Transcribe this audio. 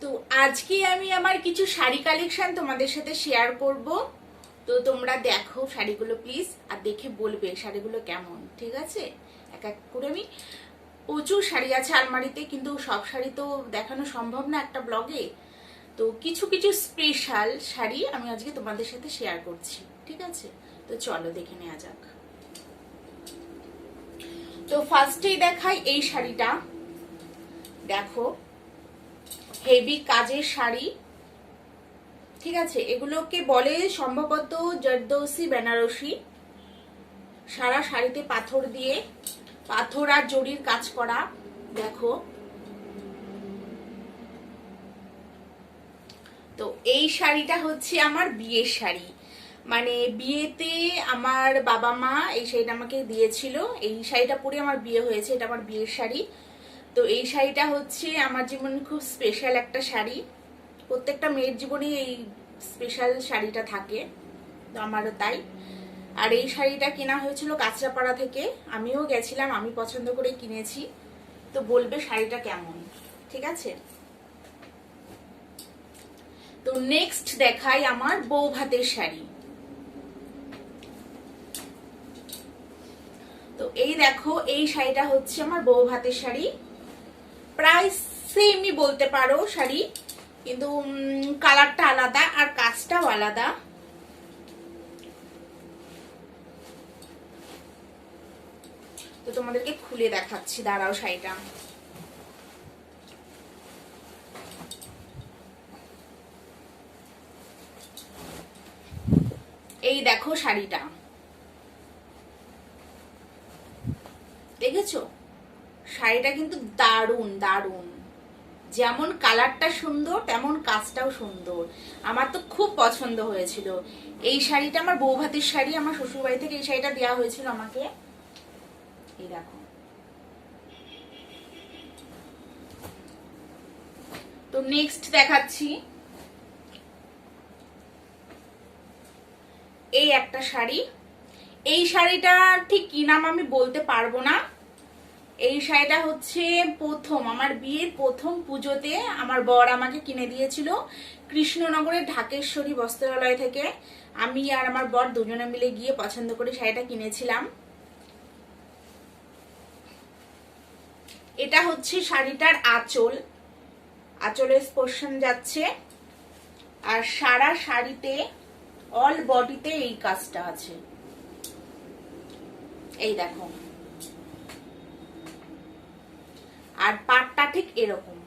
তো আজকে আমি আমার কিছু শাড়ি কালেকশন তোমাদের সাথে শেয়ার করব। তো তোমরা দেখো শাড়িগুলো প্লিজ, আর দেখে বলবে শাড়িগুলো কেমন। ঠিক আছে, এক এক করে আমি প্রচুর শাড়ি আছে আলমারিতে, কিন্তু সব শাড়ি তো দেখানো সম্ভব না একটা ব্লগে। তো কিছু কিছু স্পেশাল শাড়ি আমি আজকে তোমাদের সাথে শেয়ার করছি। ঠিক আছে, তো চলো দেখে নেওয়া যাক। তো ফার্স্টেই দেখাই এই শাড়িটা। দেখো, হেভি কাজের শাড়ি। ঠিক আছে, এগুলোকে বলে সম্ভবত জর্দৌসি বেনারসি। সারা শাড়িতে পাথর দিয়ে, পাথর আর জরির কাজ করা। দেখো, তো এই শাড়িটা হচ্ছে আমার বিয়ের শাড়ি, মানে বিয়েতে আমার বাবা মা এই শাড়িটা আমাকে দিয়েছিল। এই শাড়িটা পরে আমার বিয়ে হয়েছে, এটা আমার বিয়ের শাড়ি। তো এই শাড়িটা হচ্ছে আমার জীবনে খুব স্পেশাল একটা শাড়ি। প্রত্যেকটা মেয়ের জীবনে এই স্পেশাল শাড়িটা থাকে, তো আমারও তাই। আর এই শাড়িটা কেনা হয়েছিল কাঁচরাপাড়া থেকে, আমিও গেছিলাম, আমি পছন্দ করে কিনেছি। তো বলবে শাড়িটা কেমন। ঠিক আছে, তো নেক্সট দেখাই আমার বউ ভাতের শাড়ি। তো এই দেখো, এই শাড়িটা হচ্ছে আমার বউ ভাতের শাড়ি। প্রায় সেমই বলতে পারো শাড়ি, কিন্তু কালারটা আলাদা আর কাজটাও আলাদা। তো তোমাদেরকে খুলে দেখাচ্ছি, দাঁড়াও শাড়িটা। এই দেখো শাড়িটা, দেখেছো? শাড়িটা কিন্তু দারুণ দারুণ, যেমন কালারটা সুন্দর তেমন কাজটাও সুন্দর। আমার তো খুব পছন্দ হয়েছিল এই শাড়িটা। আমার বউ ভাতের শাড়ি, আমার শ্বশুর বাড়ি থেকে এই শাড়িটা দেওয়া হয়েছিল আমাকে। এই দেখো, তো নেক্সট দেখাচ্ছি এই একটা শাড়ি। এই শাড়িটা ঠিক কি নাম আমি বলতে পারবো না। এই শাড়িটা হচ্ছে প্রথম আমার বিয়ের প্রথম পুজোতে আমার বর আমাকে কিনে দিয়েছিল কৃষ্ণনগরের ঢাকেশ্বরী বস্ত্রালয় থেকে। আমি আর আমার বর দুজনে মিলে গিয়ে পছন্দ করে শাড়িটা কিনেছিলাম। এটা হচ্ছে শাড়িটার আঁচল, আঁচলের পোরশন যাচ্ছে। আর সারা শাড়িতে অল বডিতে এই কাজটা আছে। এই দেখো, আর পাটটা ঠিক এরকম।